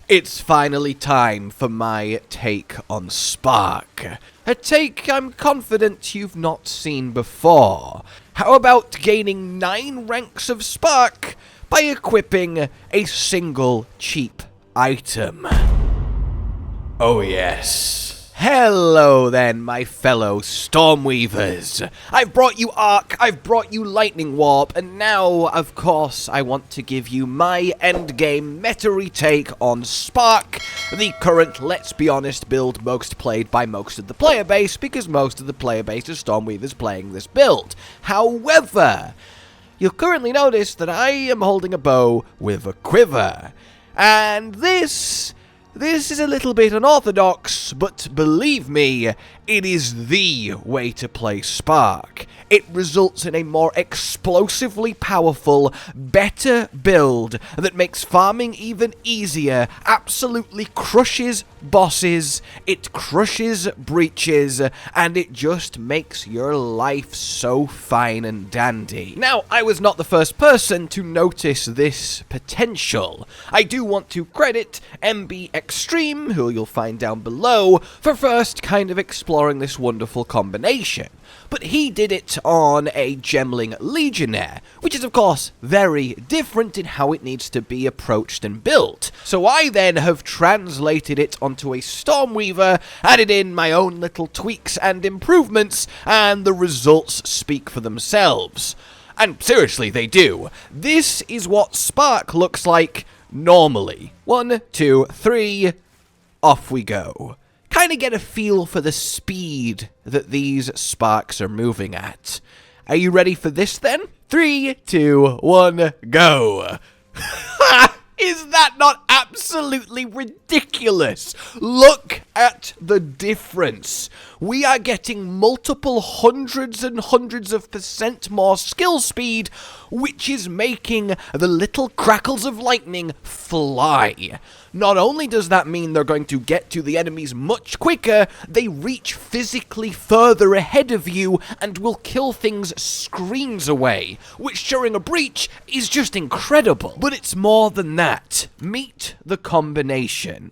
It's finally time for my take on Spark. A take I'm confident you've not seen before. How about gaining 9 ranks of Spark by equipping a single cheap item? Oh yes. Hello then, my fellow Stormweavers. I've brought you Arc, I've brought you Lightning Warp, and now, of course, I want to give you my endgame meta take on Spark, the current, let's be honest, build most played by most of the player base, because most of the player base is Stormweavers playing this build. However, you'll currently notice that I am holding a bow with a quiver, and this is a little bit unorthodox, but believe me, it is the way to play Spark. It results in a more explosively powerful, better build that makes farming even easier, absolutely crushes bosses, it crushes breaches, and it just makes your life so fine and dandy. Now, I was not the first person to notice this potential. I do want to credit MB Extreme, who you'll find down below, for first kind of exploring this wonderful combination. But he did it on a gemling legionnaire, which is of course very different in how it needs to be approached and built. So I then have translated it onto a Stormweaver, added in my own little tweaks and improvements, and the results speak for themselves. And seriously, they do. This is what Spark looks like normally. 1, 2, 3, off we go. Kind of get a feel for the speed that these sparks are moving at. Are you ready for this then? 3, 2, 1, go! Is that not absolutely ridiculous? Look at the difference. We are getting multiple hundreds and hundreds of % more skill speed, which is making the little crackles of lightning fly. Not only does that mean they're going to get to the enemies much quicker, they reach physically further ahead of you and will kill things screams away, which during a breach is just incredible. But it's more than that. Meet the combination.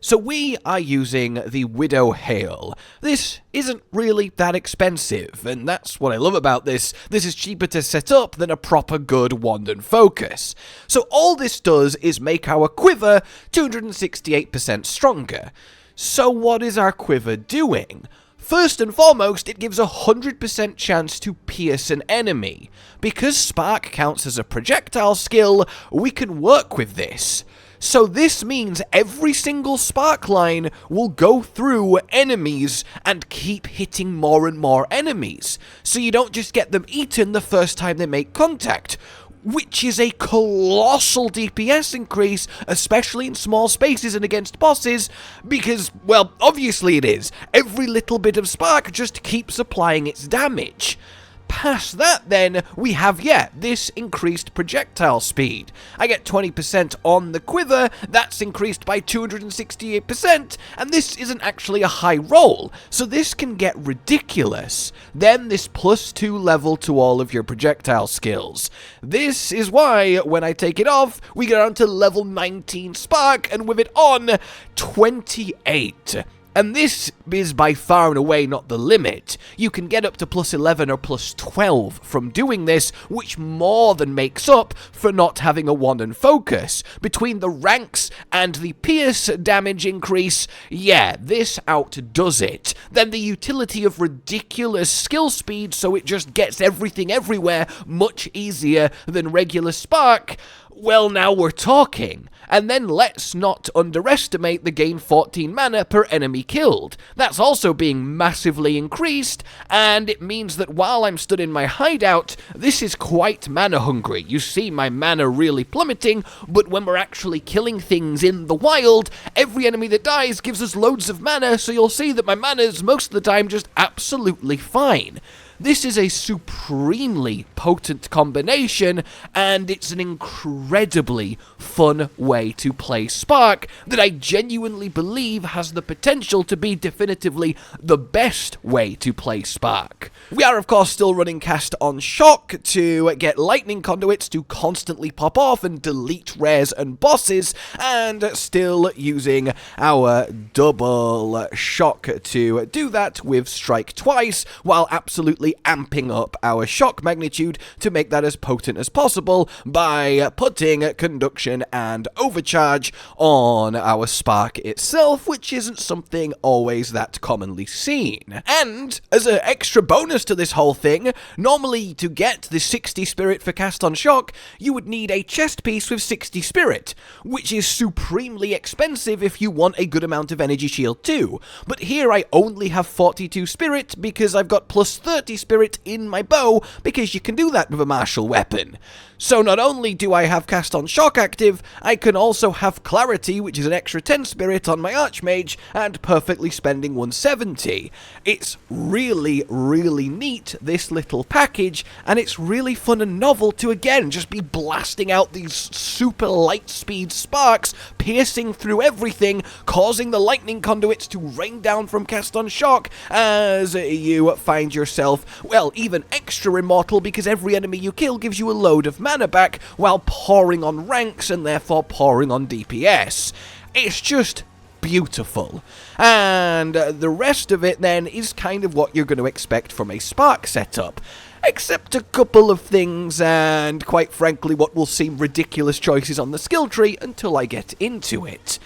So we are using the Widow Hail. This isn't really that expensive, and that's what I love about this. This is cheaper to set up than a proper good wand and focus. So all this does is make our quiver 268% stronger. So what is our quiver doing? First and foremost, it gives a 100% chance to pierce an enemy. Because Spark counts as a projectile skill, we can work with this. So this means every single Spark line will go through enemies and keep hitting more and more enemies. So you don't just get them eaten the first time they make contact, which is a colossal DPS increase, especially in small spaces and against bosses, because, well, obviously it is. Every little bit of Spark just keeps applying its damage. Past that, then, we have, this increased projectile speed. I get 20% on the quiver, that's increased by 268%, and this isn't actually a high roll, so this can get ridiculous. Then this +2 level to all of your projectile skills. This is why, when I take it off, we get on to level 19 Spark, and with it on, 28. And this is by far and away not the limit. You can get up to +11 or +12 from doing this, which more than makes up for not having a wand and focus. Between the ranks and the pierce damage increase, this outdoes it. Then the utility of ridiculous skill speed, so it just gets everything everywhere much easier than regular Spark. Well, now we're talking. And then let's not underestimate the gain 14 mana per enemy killed. That's also being massively increased, and it means that while I'm stood in my hideout, this is quite mana hungry. You see my mana really plummeting, but when we're actually killing things in the wild, every enemy that dies gives us loads of mana, so you'll see that my mana is most of the time just absolutely fine. This is a supremely potent combination, and it's an incredibly fun way to play Spark that I genuinely believe has the potential to be definitively the best way to play Spark. We are of course still running Cast on Shock to get Lightning Conduits to constantly pop off and delete rares and bosses, and still using our double shock to do that with Strike Twice, while absolutely amping up our shock magnitude to make that as potent as possible by putting Conduction and Overcharge on our Spark itself, which isn't something always that commonly seen. And as an extra bonus to this whole thing, normally to get the 60 spirit for Cast on Shock, you would need a chest piece with 60 spirit, which is supremely expensive if you want a good amount of energy shield too. But here I only have 42 spirit because I've got plus 30 spirit in my bow, because you can do that with a martial weapon. So not only do I have Cast on Shock active, I can also have Clarity, which is an extra 10 spirit on my Archmage, and perfectly spending 170. It's really, really neat, this little package, and it's really fun and novel to, again, just be blasting out these super light speed sparks, piercing through everything, causing the lightning conduits to rain down from Cast on Shock as you find yourself, well, even extra immortal, because every enemy you kill gives you a load of mana back while pouring on ranks and therefore pouring on DPS. It's just beautiful. And the rest of it then is kind of what you're going to expect from a Spark setup. Except a couple of things, and quite frankly what will seem ridiculous choices on the skill tree until I get into it.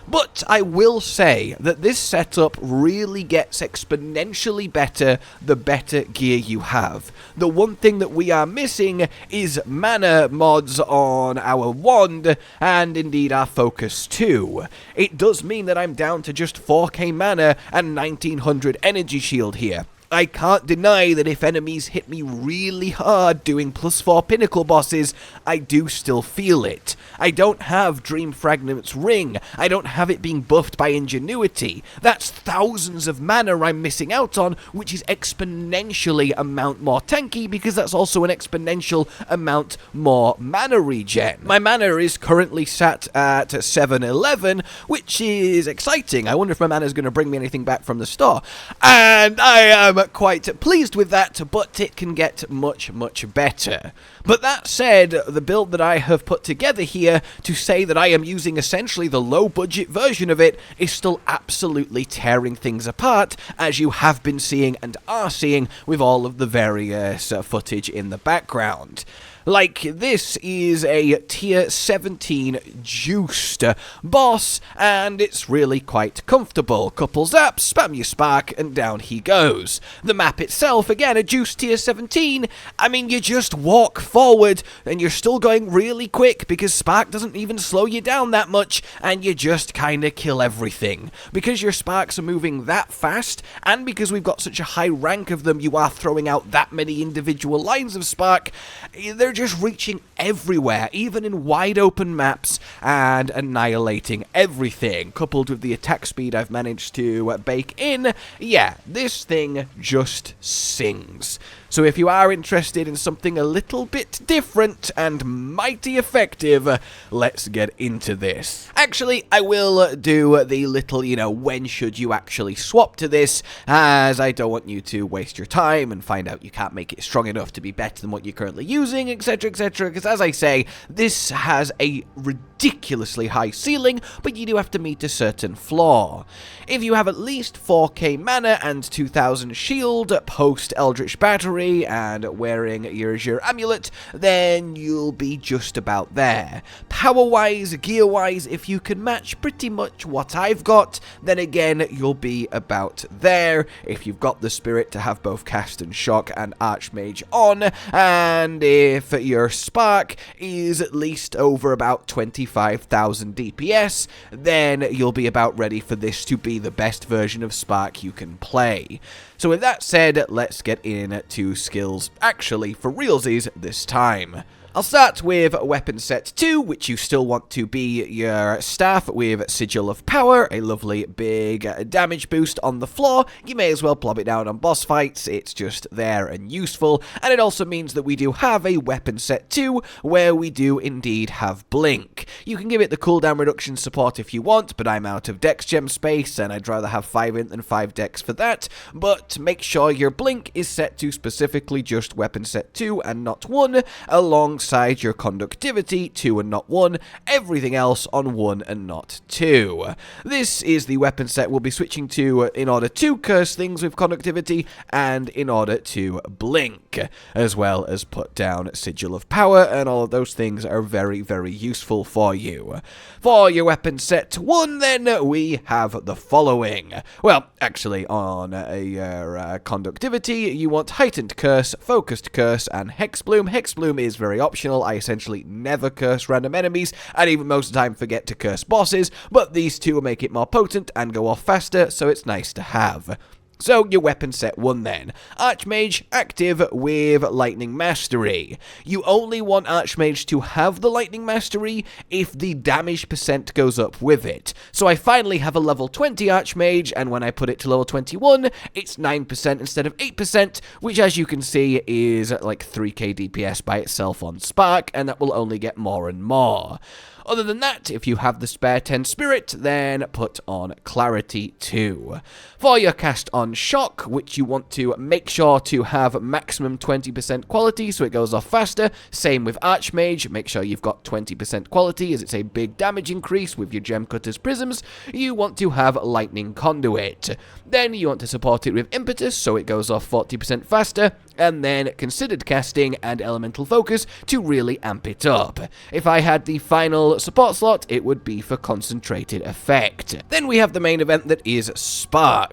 But I will say that this setup really gets exponentially better the better gear you have. The one thing that we are missing is mana mods on our wand, and indeed our focus too. It does mean that I'm down to just 4k mana and 1900 energy shield here. I can't deny that if enemies hit me really hard doing +4 pinnacle bosses, I do still feel it. I don't have Dream Fragment's Ring. I don't have it being buffed by Ingenuity. That's thousands of mana I'm missing out on, which is exponentially amount more tanky, because that's also an exponential amount more mana regen. My mana is currently sat at 711, which is exciting. I wonder if my mana is going to bring me anything back from the store. And I am quite pleased with that, but it can get much, much better. But that said, the build that I have put together here to say that I am using essentially the low-budget version of it is still absolutely tearing things apart, as you have been seeing and are seeing with all of the various footage in the background. Like, this is a tier 17 juiced boss, and it's really quite comfortable. Couple zaps, spam your Spark, and down he goes. The map itself, again, a juiced tier 17. I mean, you just walk forward, and you're still going really quick, because Spark doesn't even slow you down that much, and you just kinda kill everything. Because your Sparks are moving that fast, and because we've got such a high rank of them, you are throwing out that many individual lines of Spark, they're just reaching everywhere, even in wide open maps, and annihilating everything. Coupled with the attack speed I've managed to bake in, yeah, this thing just sings. So if you are interested in something a little bit different and mighty effective, let's get into this. Actually, I will do the little, when should you actually swap to this, as I don't want you to waste your time and find out you can't make it strong enough to be better than what you're currently using, etc, etc, because as I say, this has a ridiculously high ceiling, but you do have to meet a certain flaw. If you have at least 4k mana and 2000 shield post Eldritch Battery and wearing your Azure Amulet, then you'll be just about there. Power-wise, gear-wise, if you can match pretty much what I've got, then again, you'll be about there. If you've got the spirit to have both Cast and Shock and Archmage on, and if your Spark is at least over about 25,000 DPS, then you'll be about ready for this to be the best version of Spark you can play. So with that said, let's get into skills, actually for realsies this time. I'll start with weapon set 2, which you still want to be your staff with Sigil of Power, a lovely big damage boost on the floor. You may as well plop it down on boss fights, it's just there and useful, and it also means that we do have a weapon set 2, where we do indeed have Blink. You can give it the cooldown reduction support if you want, but I'm out of dex gem space, and I'd rather have 5 int than 5 dex for that, but make sure your Blink is set to specifically just weapon set 2 and not 1, alongside your conductivity 2 and not 1, everything else on 1 and not 2. This is the weapon set we'll be switching to in order to curse things with conductivity and in order to blink, as well as put down Sigil of Power, and all of those things are very, very useful for you. For your weapon set 1 then, we have the following. Well, actually on your conductivity, you want Heightened Curse, Focused Curse, and Hexbloom. Hexbloom is very optional. I essentially never curse random enemies, and even most of the time forget to curse bosses, but these two will make it more potent and go off faster, so it's nice to have. So, your weapon set 1 then. Archmage, active with Lightning Mastery. You only want Archmage to have the Lightning Mastery if the damage percent goes up with it. So I finally have a level 20 Archmage, and when I put it to level 21, it's 9% instead of 8%, which as you can see is like 3k DPS by itself on Spark, and that will only get more and more. Other than that, if you have the spare 10 spirit, then put on Clarity 2. For your cast on Shock, which you want to make sure to have maximum 20% quality so it goes off faster, same with Archmage, make sure you've got 20% quality as it's a big damage increase with your Gem Cutter's Prisms, you want to have Lightning Conduit. Then you want to support it with Impetus so it goes off 40% faster, and then Considered Casting and Elemental Focus to really amp it up. If I had the final support slot, it would be for Concentrated Effect. Then we have the main event that is Spark.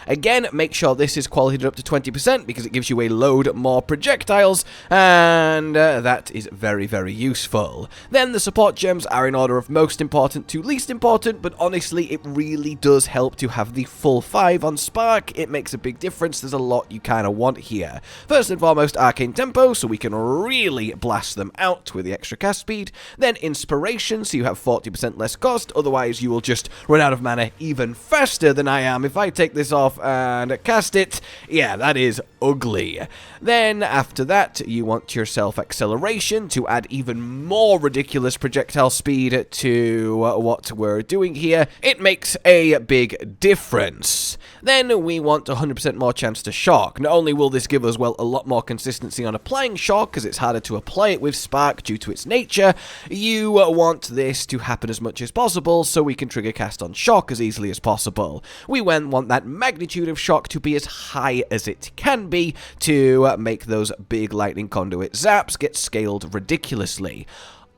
Again, make sure this is qualityed up to 20% because it gives you a load more projectiles, and that is very, very useful. Then the support gems are in order of most important to least important, but honestly, it really does help to have the full 5 on Spark. It makes a big difference. There's a lot you kind of want here. First and foremost, Arcane Tempo, so we can really blast them out with the extra cast speed. Then Inspiration, so you have 40% less cost, otherwise you will just run out of mana even faster than I am. If I take this off and cast it, yeah, that is ugly. Then after that, you want yourself Acceleration to add even more ridiculous projectile speed to what we're doing here. It makes a big difference. Then we want 100% more chance to shock. Not only will this give us, well, a lot more consistency on applying shock, because it's harder to apply it with Spark due to its nature, you want this to happen as much as possible so we can trigger cast on shock as easily as possible. We then want that magnitude of shock to be as high as it can be to make those big lightning conduit zaps get scaled ridiculously.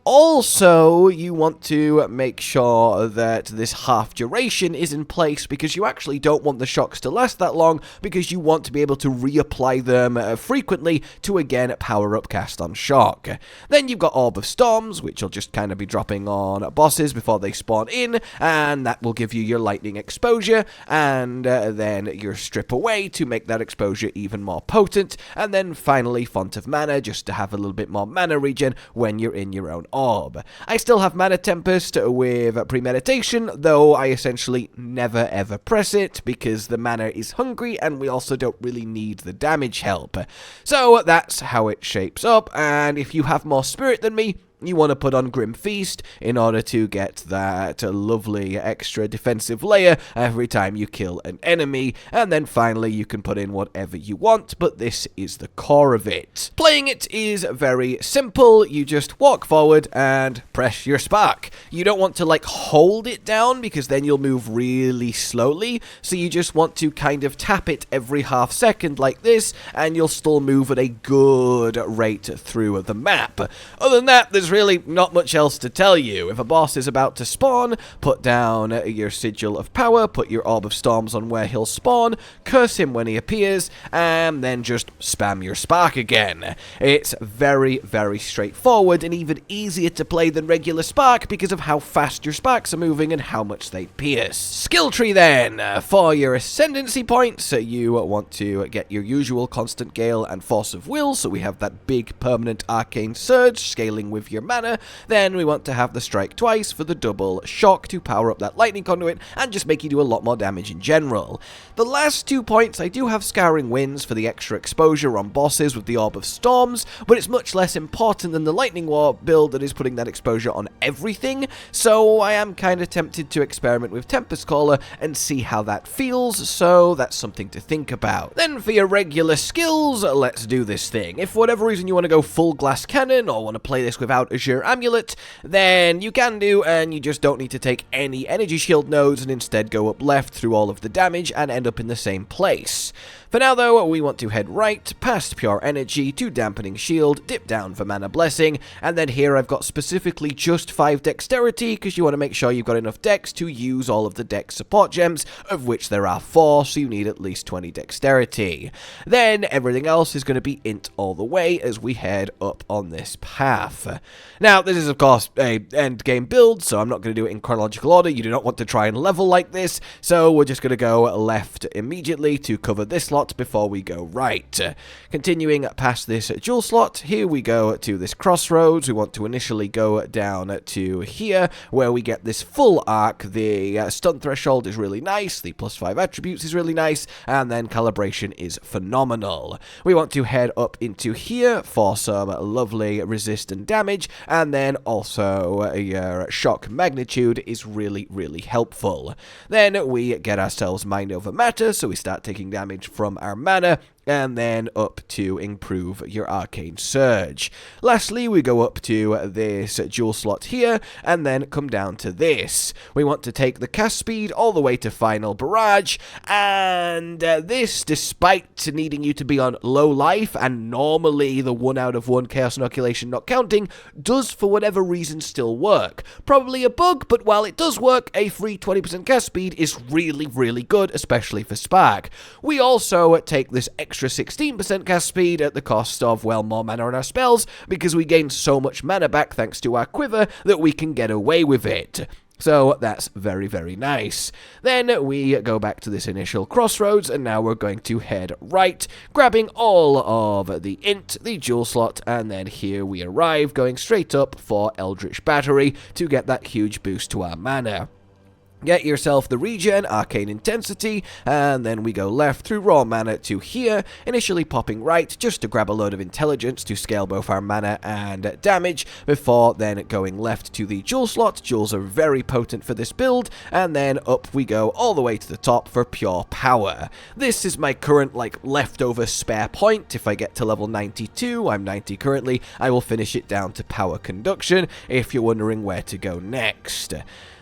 Also, you want to make sure that this half duration is in place because you actually don't want the shocks to last that long because you want to be able to reapply them frequently to again power up cast on shock. Then you've got Orb of Storms, which will just kind of be dropping on bosses before they spawn in, and that will give you your lightning exposure, and then your strip away to make that exposure even more potent, and then finally Font of Mana, just to have a little bit more mana regen when you're in your own orb. I still have Mana Tempest with Premeditation, though I essentially never ever press it because the mana is hungry and we also don't really need the damage help. So that's how it shapes up, and if you have more spirit than me, you want to put on Grim Feast in order to get that lovely extra defensive layer every time you kill an enemy, and then finally you can put in whatever you want, but this is the core of it. Playing it is very simple. You just walk forward and press your Spark. You don't want to like hold it down because then you'll move really slowly, so you just want to kind of tap it every half second like this, and you'll still move at a good rate through the map. Other than that, there's really not much else to tell you. If a boss is about to spawn, put down your Sigil of Power, put your Orb of Storms on where he'll spawn, curse him when he appears, and then just spam your Spark again. It's very, very straightforward and even easier to play than regular Spark because of how fast your Sparks are moving and how much they pierce. Skill tree then. For your ascendancy points, you want to get your usual Constant Gale and Force of Will, so we have that big permanent arcane surge scaling with your mana. Then we want to have the strike twice for the double shock to power up that lightning conduit and just make you do a lot more damage in general. The last 2 points, I do have Scouring Winds for the extra exposure on bosses with the Orb of Storms, but it's much less important than the Lightning Warp build that is putting that exposure on everything, so I am kind of tempted to experiment with Tempest Caller and see how that feels, so that's something to think about. Then for your regular skills, let's do this thing. If for whatever reason you want to go full glass cannon or want to play this without Azure Amulet, then you can do, and you just don't need to take any energy shield nodes and instead go up left through all of the damage and end up in the same place. For now though, we want to head right, past Pure Energy to Dampening Shield, dip down for Mana Blessing, and then here I've got specifically just 5 Dexterity, because you want to make sure you've got enough Dex to use all of the Dex support gems, of which there are 4, so you need at least 20 Dexterity. Then everything else is going to be int all the way as we head up on this path. Now, this is of course a endgame build, so I'm not going to do it in chronological order. You do not want to try and level like this, so we're just going to go left immediately to cover this lot before we go right. Continuing past this jewel slot, here we go to this crossroads. We want to initially go down to here, where we get this full arc. The stun threshold is really nice, the +5 attributes is really nice, and then calibration is phenomenal. We want to head up into here for some lovely resistant damage, and then also your shock magnitude is really, really helpful. Then we get ourselves Mind Over Matter, so we start taking damage from our mana, and then up to improve your Arcane Surge. Lastly, we go up to this jewel slot here, and then come down to this. We want to take the cast speed all the way to Final Barrage, and this, despite needing you to be on low life, and normally the 1 out of 1 Chaos Inoculation not counting, does for whatever reason still work. Probably a bug, but while it does work, a free 20% cast speed is really, really good, especially for Spark. We also take this extra 16% cast speed at the cost of, well, more mana on our spells, because we gain so much mana back thanks to our Quiver that we can get away with it. So that's very, very nice. Then we go back to this initial crossroads, and now we're going to head right, grabbing all of the int, the jewel slot, and then here we arrive, going straight up for Eldritch Battery to get that huge boost to our mana. Get yourself the regen, Arcane Intensity, and then we go left through raw mana to here, initially popping right just to grab a load of intelligence to scale both our mana and damage, before then going left to the jewel slot. Jewels are very potent for this build, and then up we go all the way to the top for pure power. This is my current, leftover spare point. If I get to level 92, I'm 90 currently, I will finish it down to power conduction, if you're wondering where to go next.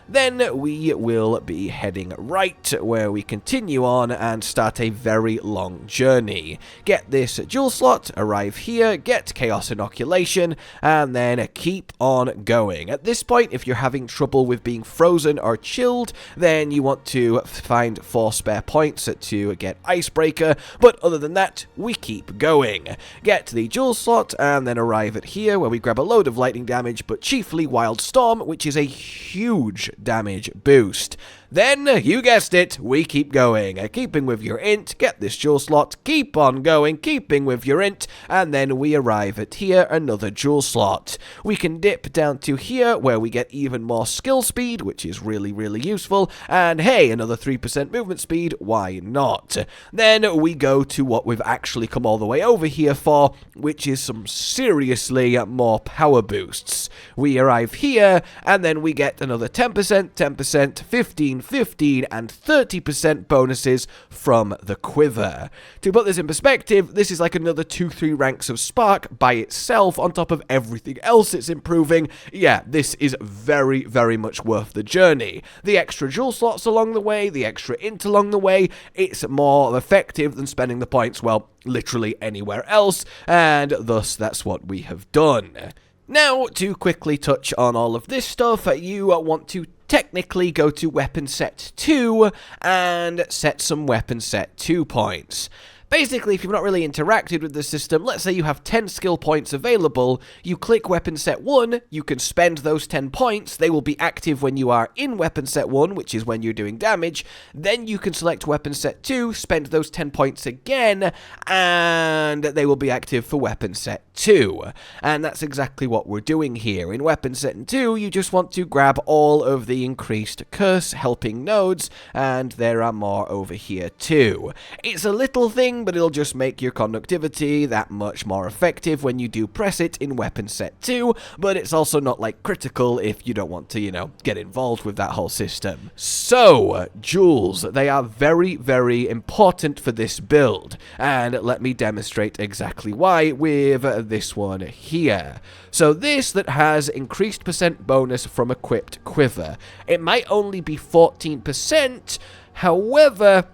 Then we will be heading right, where we continue on and start a very long journey. Get this jewel slot, arrive here, get Chaos Inoculation, and then keep on going. At this point, if you're having trouble with being frozen or chilled, then you want to find 4 spare points to get Icebreaker, but other than that, we keep going. Get the jewel slot, and then arrive at here, where we grab a load of lightning damage, but chiefly Wild Storm, which is a huge damage boost. Then, you guessed it, we keep going. Keeping with your int, get this jewel slot, keep on going, keeping with your int, and then we arrive at here, another jewel slot. We can dip down to here, where we get even more skill speed, which is really, really useful, and hey, another 3% movement speed, why not? Then we go to what we've actually come all the way over here for, which is some seriously more power boosts. We arrive here, and then we get another 10%, 10%, 15, 15, and 30% bonuses from the Quiver. To put this in perspective, this is like another 2-3 ranks of Spark by itself on top of everything else it's improving. Yeah, this is very, very much worth the journey. The extra jewel slots along the way, the extra int along the way, it's more effective than spending the points, well, literally anywhere else, and thus that's what we have done. Now, to quickly touch on all of this stuff, you want to technically go to weapon set 2 and set some weapon set 2 points. Basically, if you've not really interacted with the system, let's say you have 10 skill points available, you click weapon set 1, you can spend those 10 points, they will be active when you are in weapon set 1, which is when you're doing damage, then you can select weapon set 2, spend those 10 points again, and they will be active for weapon set 2. And that's exactly what we're doing here. In weapon set 2, you just want to grab all of the increased curse helping nodes, and there are more over here too. It's a little thing, but it'll just make your conductivity that much more effective when you do press it in weapon set 2, but it's also not like critical if you don't want to, get involved with that whole system. So, jewels, they are very, very important for this build, and let me demonstrate exactly why with this one here. So this that has increased percent bonus from equipped Quiver. It might only be 14%, however,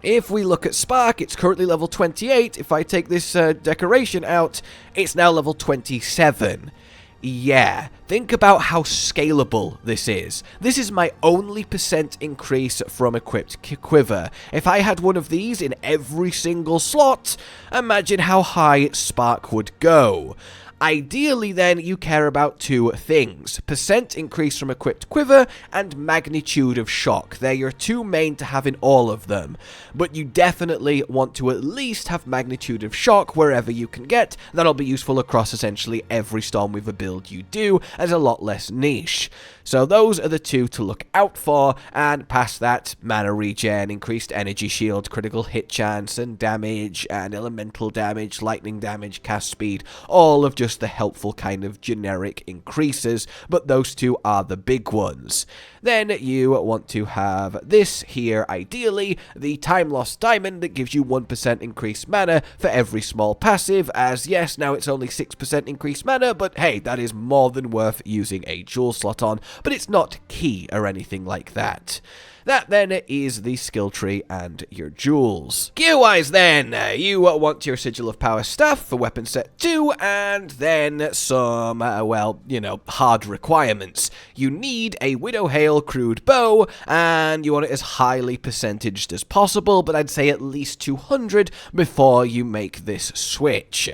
if we look at Spark, it's currently level 28. If I take this decoration out, it's now level 27. Yeah, think about how scalable this is. This is my only percent increase from equipped Quiver. If I had one of these in every single slot, imagine how high Spark would go. Ideally, then, you care about two things. Percent increase from equipped Quiver and magnitude of shock. They're your two main to have in all of them. But you definitely want to at least have magnitude of shock wherever you can get. That'll be useful across essentially every Stormweaver build you do, as a lot less niche. So those are the two to look out for, and past that, mana regen, increased energy shield, critical hit chance, and damage, and elemental damage, lightning damage, cast speed, all of just the helpful kind of generic increases, but those two are the big ones. Then you want to have this here, ideally, the Time Lost Diamond that gives you 1% increased mana for every small passive, as yes, now it's only 6% increased mana, but hey, that is more than worth using a jewel slot on, but it's not key or anything like that. That then is the skill tree and your jewels. Gear-wise then, you want your Sigil of Power staff for weapon set 2, and then some, hard requirements. You need a Widowhail crude bow, and you want it as highly percentaged as possible, but I'd say at least 200 before you make this switch.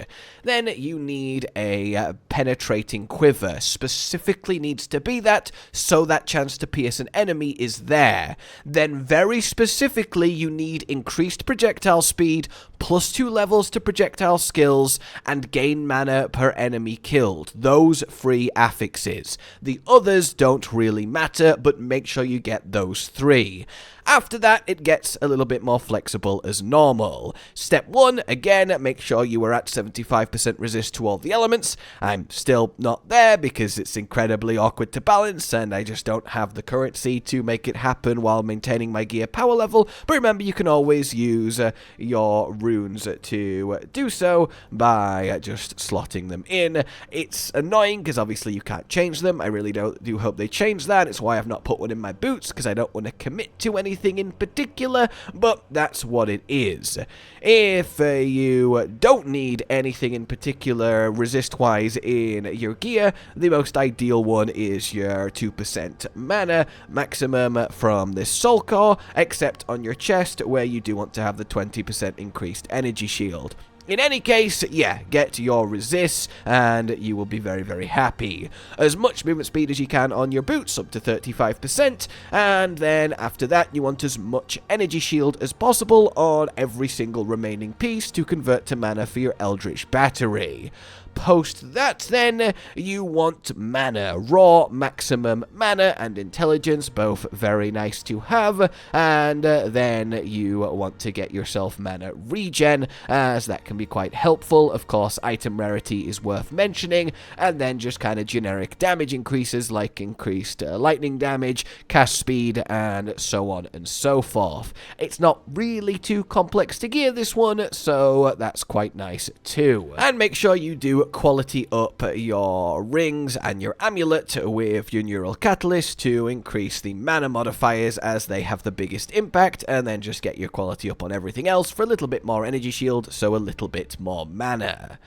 Then you need a penetrating quiver. Specifically needs to be that, so that chance to pierce an enemy is there. Then very specifically you need increased projectile speed, plus 2 levels to projectile skills, and gain mana per enemy killed. Those 3 affixes. The others don't really matter, but make sure you get those 3. After that, it gets a little bit more flexible as normal. Step 1, again, make sure you are at 75% resist to all the elements. I'm still not there because it's incredibly awkward to balance, and I just don't have the currency to make it happen while maintaining my gear power level. But remember, you can always use your runes to do so by just slotting them in. It's annoying because obviously you can't change them. I really do hope they change that. It's why I've not put one in my boots, because I don't want to commit to anything in particular, but that's what it is. If you don't need anything in particular resist-wise in your gear, the most ideal one is your 2% mana maximum from this soul core, except on your chest where you do want to have the 20% increased energy shield. In any case, yeah, get your resists, and you will be very, very happy. As much movement speed as you can on your boots, up to 35%, and then after that, you want as much energy shield as possible on every single remaining piece to convert to mana for your Eldritch Battery. Post that, then, you want mana. Raw, maximum mana, and intelligence, both very nice to have. And then you want to get yourself mana regen, as that can be quite helpful. Of course, item rarity is worth mentioning. And then just kind of generic damage increases, like increased lightning damage, cast speed, and so on and so forth. It's not really too complex to gear this one, so that's quite nice too. And make sure you do quality up your rings and your amulet with your neural catalyst to increase the mana modifiers as they have the biggest impact, and then just get your quality up on everything else for a little bit more energy shield, so a little bit more mana.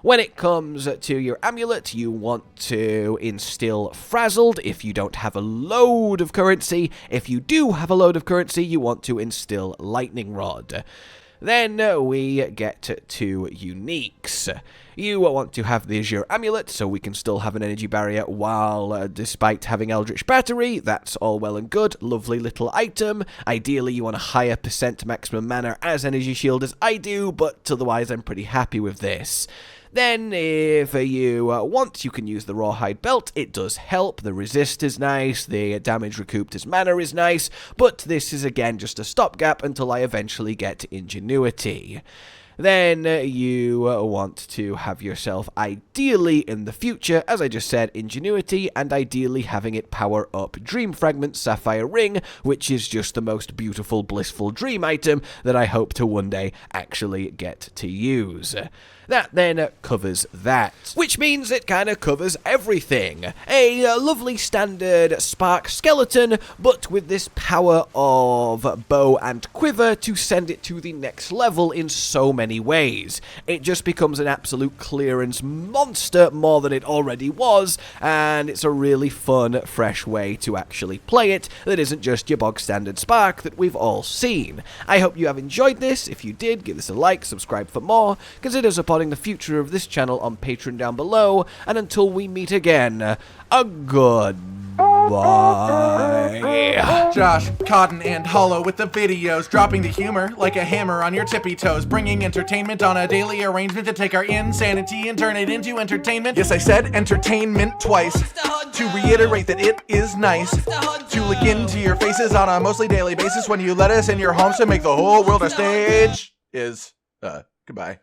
When it comes to your amulet, you want to instill Frazzled if you don't have a load of currency. If you do have a load of currency, you want to instill Lightning Rod. Then we get to uniques. You want to have the Azure Amulet, so we can still have an energy barrier while, despite having Eldritch Battery. That's all well and good. Lovely little item. Ideally, you want a higher percent maximum mana as energy shield as I do, but otherwise I'm pretty happy with this. Then, if you want, you can use the Rawhide Belt. It does help. The resist is nice. The damage recouped as mana is nice. But this is, again, just a stopgap until I eventually get Ingenuity. Then you want to have yourself, ideally in the future, as I just said, Ingenuity, and ideally having it power up Dream Fragment Sapphire Ring, which is just the most beautiful, blissful dream item that I hope to one day actually get to use. That then covers that, which means it kind of covers everything. A lovely standard Spark skeleton, but with this power of bow and quiver to send it to the next level in so many ways. It just becomes an absolute clearance monster more than it already was, and it's a really fun, fresh way to actually play it that isn't just your bog standard Spark that we've all seen. I hope you have enjoyed this. If you did, give this a like, subscribe for more, consider supporting the future of this channel on Patreon down below, and until we meet again, a goodbye. Josh, Cotton, and Hollow with the videos, dropping the humor like a hammer on your tippy toes, bringing entertainment on a daily arrangement to take our insanity and turn it into entertainment. Yes, I said entertainment twice, to reiterate that it is nice to look into your faces on a mostly daily basis when you let us in your homes to make the whole world a stage. Goodbye.